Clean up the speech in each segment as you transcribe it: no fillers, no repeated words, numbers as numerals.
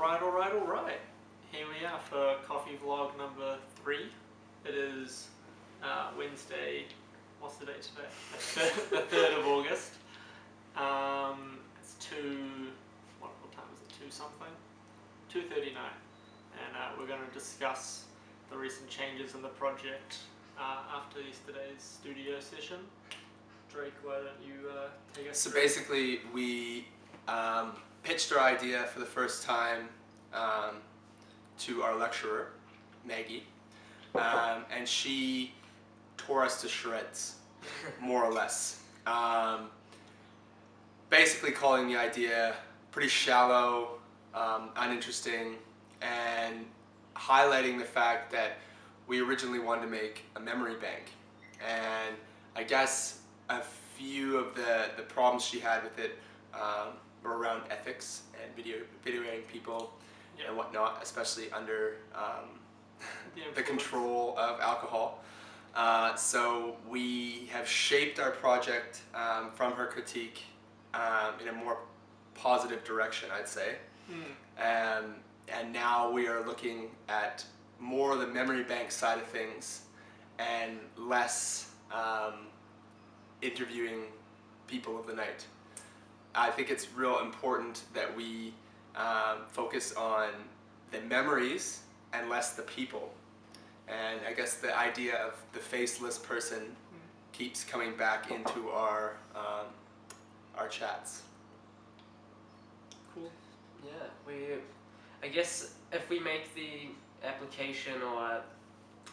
Alright. Here we are for coffee vlog number 3. It is Wednesday, what's the date today? The 3rd of August. It's what time is it? 2 something? 2:39. And we're going to discuss the recent changes in the project after yesterday's studio session. Drake, why don't you take us So through? basically we pitched our idea for the first time to our lecturer, Maggie, and she tore us to shreds, more or less. Basically calling the idea pretty shallow, uninteresting, and highlighting the fact that we originally wanted to make a memory bank. And I guess a few of the problems she had with it were around ethics and videoing people and whatnot, especially under the control of alcohol. So we have shaped our project from her critique in a more positive direction, I'd say. And now we are looking at more of the memory bank side of things and less interviewing people of the night. I think it's real important that we focus on the memories and less the people. And I guess the idea of the faceless person keeps coming back into our chats. Cool. Yeah, I guess if we make the application or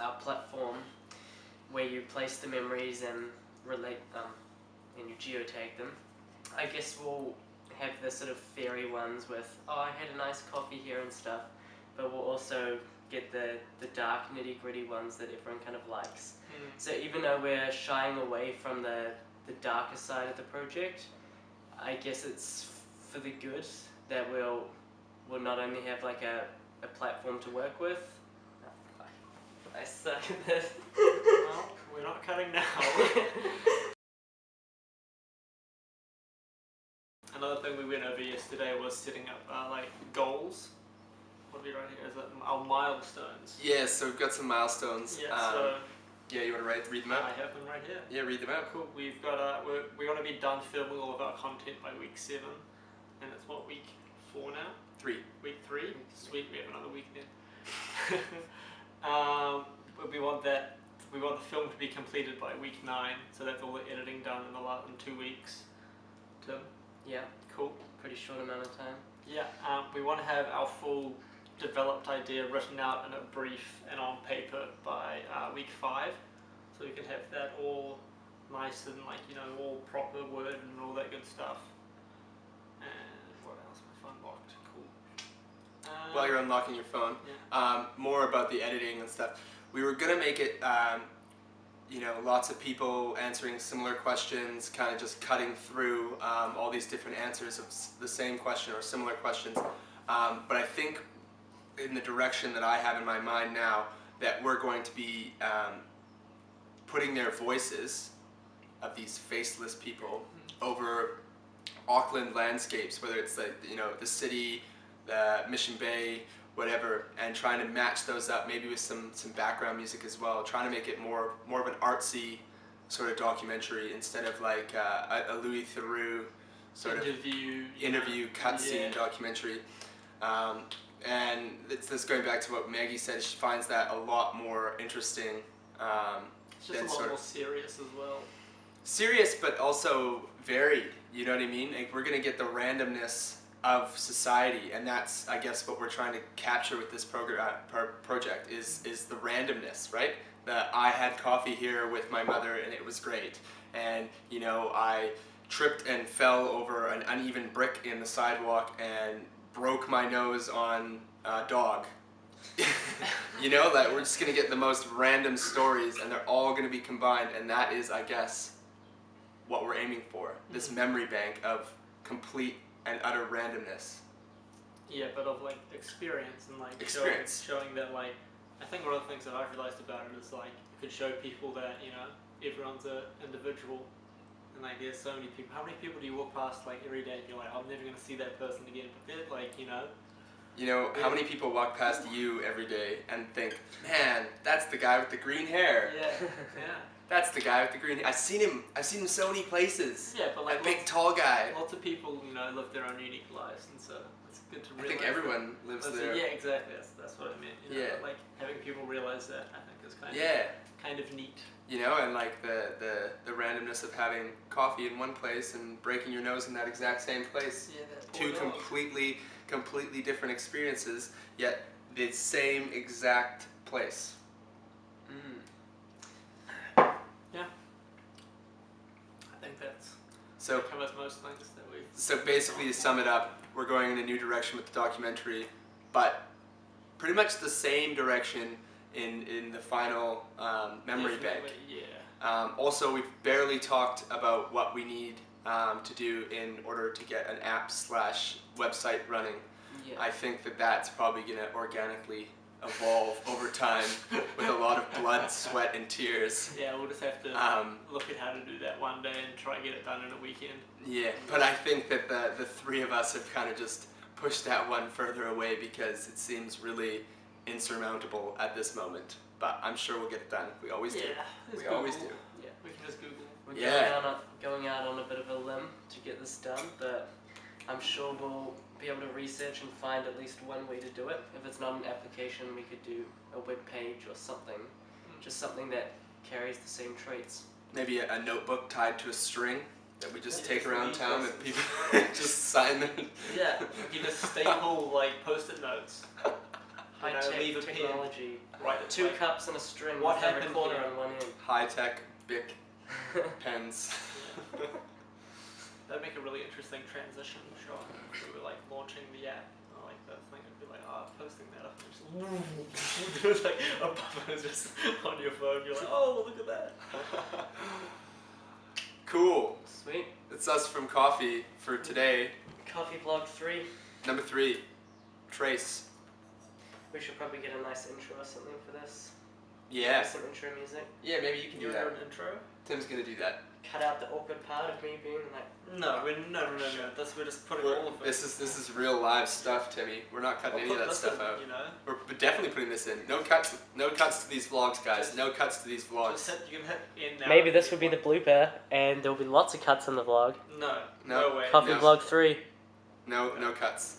our platform where you place the memories and relate and you geotag them, I guess we'll have the sort of fairy ones with, oh, I had a nice coffee here and stuff, but we'll also get the dark nitty-gritty ones that everyone kind of likes. So even though we're shying away from the darker side of the project, I guess it's for the good that we'll not only have like a platform to work with. I suck at this. Well, we're not cutting now. Another thing we went over yesterday was setting up like goals. What do we write here? Is it our milestones? Yeah, so we've got some milestones. Yeah, yeah, you want to read them out? I have them right here. Yeah, read them out. Cool. We've got we want to be done filming all of our content by week 7, and it's what, week 4 now? 3. Week 3. Sweet, we have another week then. But we want the film to be completed by week 9, so that's all the editing done in 2 weeks. Tim? Yeah, Cool. pretty short amount of time. Yeah. We want to have our full developed idea written out in a brief and on paper by week 5, so we can have that all nice and all proper word and all that good stuff. And what else? My phone locked. Cool. While you're unlocking your phone, more about the editing and stuff. We were gonna make it, lots of people answering similar questions, kind of just cutting through all these different answers of the same question or similar questions. But I think in the direction that I have in my mind now, that we're going to be putting their voices of these faceless people over Auckland landscapes, whether it's like the city, the Mission Bay, whatever, and trying to match those up, maybe with some background music as well, trying to make it more of an artsy sort of documentary instead of like a Louis Theroux sort of interview cutscene documentary. And it's going back to what Maggie said, she finds that a lot more interesting. It's just a lot more serious as well. Serious, but also varied, you know what I mean? Like, we're going to get the randomness of society, and that's, I guess, what we're trying to capture with this project is the randomness, right? That I had coffee here with my mother and it was great, and I tripped and fell over an uneven brick in the sidewalk and broke my nose on a dog. That we're just gonna get the most random stories and they're all gonna be combined, and that is, I guess, what we're aiming for. This memory bank of complete and utter randomness. Yeah, but of like experience and like experience. Showing that, like, I think one of the things that I've realized about it is like you could show people that everyone's an individual, and like there's so many people. How many people do you walk past like every day and you're like, I'm never gonna see that person again? But they're like You know, how many people walk past you every day and think, man, that's the guy with the green hair. Yeah, yeah. That's the guy with the green hair. I've seen him so many places. Yeah, but like That big tall guy. lots of people, you know, live their own unique lives, and so it's good to I realize. think everyone lives there. Yeah, exactly. That's what I meant. You know, Yeah. like having people realize that, I think, is Yeah. kind of neat. You know, and like the randomness of having coffee in one place and breaking your nose in that exact same place. Yeah, that Two poor dog. completely different experiences, yet the same exact place. I think that's So covers most things that we've. So basically, to sum it up, we're going in a new direction with the documentary, but pretty much the same direction in the final memory bank. Definitely, yeah. Also, we've barely talked about what we need to do in order to get an app/website running. Yeah. I think that that's probably going to organically evolve over time with a lot of blood, sweat, and tears. Yeah, we'll just have to look at how to do that one day and try and get it done in a weekend. Yeah, but I think that the three of us have kind of just pushed that one further away because it seems really insurmountable at this moment. But I'm sure we'll get it done. We always do. there's We always Google. do. Yeah, we can just Google. We're Yeah. going out on a bit of a limb to get this done, but I'm sure we'll be able to research and find at least one way to do it. If it's not an application, we could do a web page or something. Just something that carries the same traits. Maybe a notebook tied to a string that we just Yeah, take for around each town and person. people just sign them. Yeah, we can just staple like post-it notes. High know, tech leave a pin. technology. Right. Two cups and a string What with a happened recorder here? on one end. High-tech Bic pens. That'd make a really interesting transition shot. If we were like launching the app, or like the thing, it'd be like, posting that up. And just, it's like a button is just on your phone. You're like, oh, look at that. Cool. Sweet. It's us from Coffee for today. Coffee Blog 3. Number 3, Trace. We should probably get a nice intro or something for this. Yeah. Some intro music. Yeah, maybe you can You do want that. an intro? Tim's gonna do that. Cut out the awkward part of me being like, No, no. We're just putting all of it. This is real live stuff, Timmy. We're not cutting any of that stuff out. You know, We're definitely putting this in. No cuts to these vlogs, guys. No cuts to these vlogs. just you can hit in now. maybe this would be the blooper, and there'll be lots of cuts in the vlog. No No. way. Coffee No. Blog 3. No cuts.